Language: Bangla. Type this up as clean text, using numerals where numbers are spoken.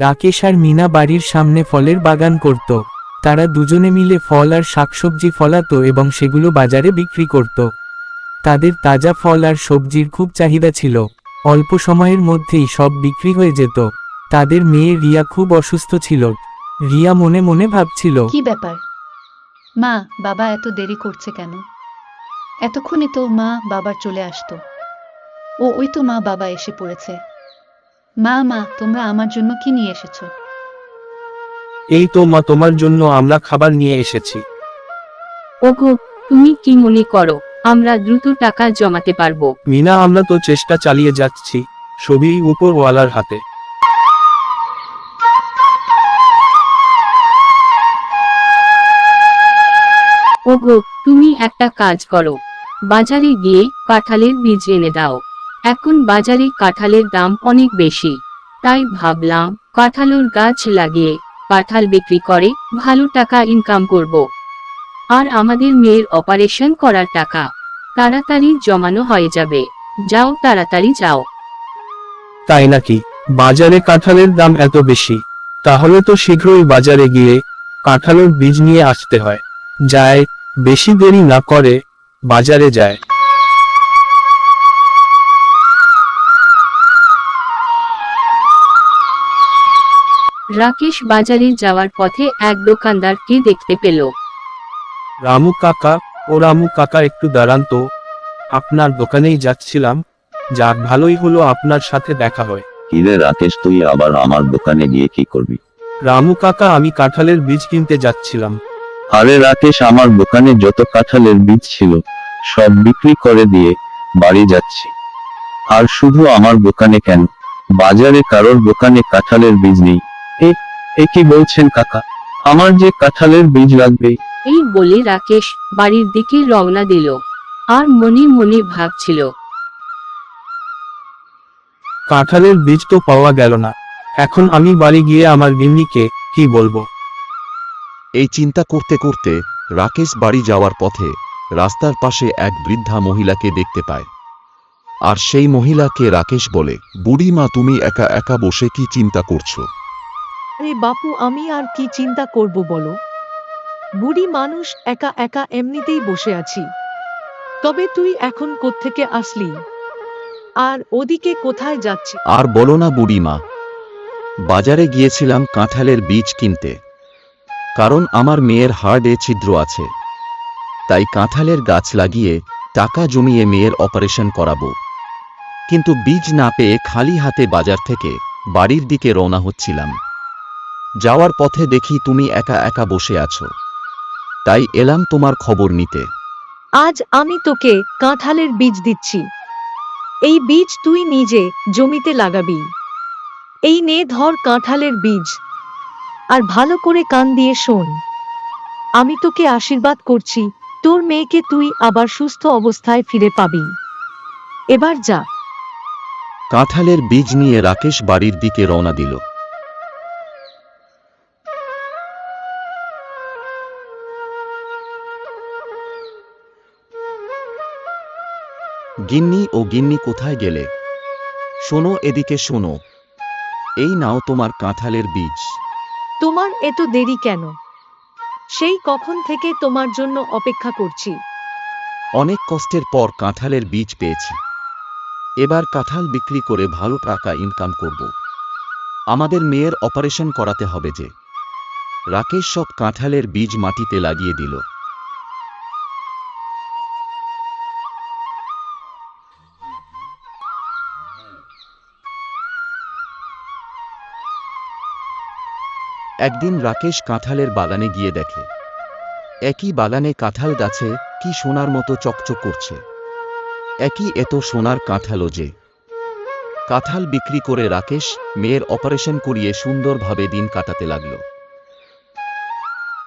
রাকেশ আর মিনা বাড়ির সামনে ফলের বাগান করত। তারা দুজনে মিলে ফল আর শাকসবজি ফলাতো এবং সেগুলো বাজারে বিক্রি করত। তাদের তাজা ফল আর সবজির খুব চাহিদা ছিল। অল্প সময়ের মধ্যেই সব বিক্রি হয়ে যেত। তাদের মেয়ে রিয়া খুব অসুস্থ ছিল। রিয়া মনে মনে ভাবছিল, কি ব্যাপার মা বাবা এত দেরি করছে কেন? এতক্ষণে তো মা বাবার চলে আসতো। ওই তো মা বাবা এসে পড়েছে। মা তোমরা আমার জন্য কি নিয়ে এসেছো? এই তো মা, তোমার জন্য আমরা খাবার নিয়ে এসেছি। ওগো, তুমি কি মনে করো আমরা দ্রুত টাকা জমাতে পারবো? মিনা, আমরা তো চেষ্টা চালিয়ে যাচ্ছি, সবই উপরওয়ালার হাতে। ওগো, তুমি একটা কাজ করো, বাজারে গিয়ে কাঁঠালের বীজ এনে দাও। এখন বাজারে কাঁঠালের দাম অনেক বেশি, তাই ভাবলাম কাঁঠালের গাছ লাগিয়ে কাঁঠাল বিক্রি করে ভালো টাকা ইনকাম করব। আর আমাদের মেয়ের অপারেশন করার টাকা তাড়াতাড়ি জমানো হয়ে যাবে। যাও, তাড়াতাড়ি যাও। তাই নাকি? বাজারে কাঁঠালের দাম এত বেশি? তাহলে তো শীঘ্রই বাজারে গিয়ে কাঁঠালের বীজ নিয়ে আসতে হয়। যায়, বেশি দেরি না করে বাজারে যায়। রাকেশ বাজারে যাওয়ার পথে এক দোকানদারকে দেখতে পেল। রামু কাকা, ও রামু কাকা, একটু দাঁড়ান তো, আপনার দোকানেই যাচ্ছিলাম। যাক, ভালোই হলো আপনার সাথে দেখা হয়। কিরে রাকেশ, তুই আবার আমার দোকানে গিয়ে কি করবি? রামু কাকা, আমি কাঁঠালের বীজ কিনতে যাচ্ছিলাম। আরে রাকেশ, আমার দোকানে যত কাঁঠালের বীজ ছিল সব বিক্রি করে দিয়ে বাড়ি যাচ্ছি। আর শুধু আমার দোকানে কেন, বাজারে কারোর দোকানে কাঁঠালের বীজ নেই। এ কি বলছেন কাকা? আমার যে কাঁঠালের বীজ লাগবে। এই বলে রাকেশ বাড়ির দিকে রওনা দিল, আর মনে মনে ভাবছিল, কাঁঠালের বীজ তো পাওয়া গেল না। এখন আমি বাড়ি গিয়ে আমার গিন্নিকে কি বলবো? এই চিন্তা করতে করতে রাকেশ বাড়ি যাওয়ার পথে রাস্তার পাশে এক বৃদ্ধা মহিলাকে দেখতে পায়। আর সেই মহিলাকে রাকেশ বলে, বুড়িমা, তুমি একা একা বসে কি চিন্তা করছো? আরে বাপু, আমি আর কি চিন্তা করব বলো? বুড়ি মানুষ, একা একা এমনিতেই বসে আছি। তবে তুই এখন কোত্থেকে আসলি? আর ওদিকে কোথায় যাচ্ছি? আর বলো না বুড়িমা, বাজারে গিয়েছিলাম কাঁঠালের বীজ কিনতে। কারণ আমার মেয়ের হার্টে ছিদ্র আছে, তাই কাঁঠালের গাছ লাগিয়ে টাকা জমিয়ে মেয়ের অপারেশন করাবো। কিন্তু বীজ না পেয়ে খালি হাতে বাজার থেকে বাড়ির দিকে রওনা হচ্ছিলাম। যাওয়ার পথে দেখি তুমি একা একা বসে আছো, তাই এলাম তোমার খবর নিতে। আজ আমি তোকে কাঁঠালের বীজ দিচ্ছি। এই বীজ তুই নিজে জমিতে লাগাবি। এই নে, ধর কাঁঠালের বীজ। আর ভালো করে কান দিয়ে শোন। আমি তোকে আশীর্বাদ করছি, তোর মেয়েকে তুই আবার সুস্থ অবস্থায় ফিরে পাবি। এবার যা। কাঁঠালের বীজ নিয়ে রাকেশ বাড়ির দিকে রওনা দিল। গিন্নি, ও গিন্নি, কোথায় গেলে? শোনো, এদিকে শোনো। এই নাও তোমার কাঁঠালের বীজ। তোমার এত দেরি কেন? সেই কখন থেকে তোমার জন্য অপেক্ষা করছি। অনেক কষ্টের পর কাঁঠালের বীজ পেয়েছি। এবার কাঁঠাল বিক্রি করে ভালো টাকা ইনকাম করব। আমাদের মেয়ের অপারেশন করাতে হবে যে। রাকেশ সব কাঁঠালের বীজ মাটিতে লাগিয়ে দিল। একদিন রাকেশ কাঁঠালের বাগানে গিয়ে দেখে, একই বাগানে কাঁঠাল গাছে কি সোনার মতো চকচক করছে। একই এত সোনার কাঁঠালও যে। কাঁঠাল বিক্রি করে রাকেশ মেয়ের অপারেশন করিয়ে সুন্দরভাবে দিন কাটাতে লাগলো।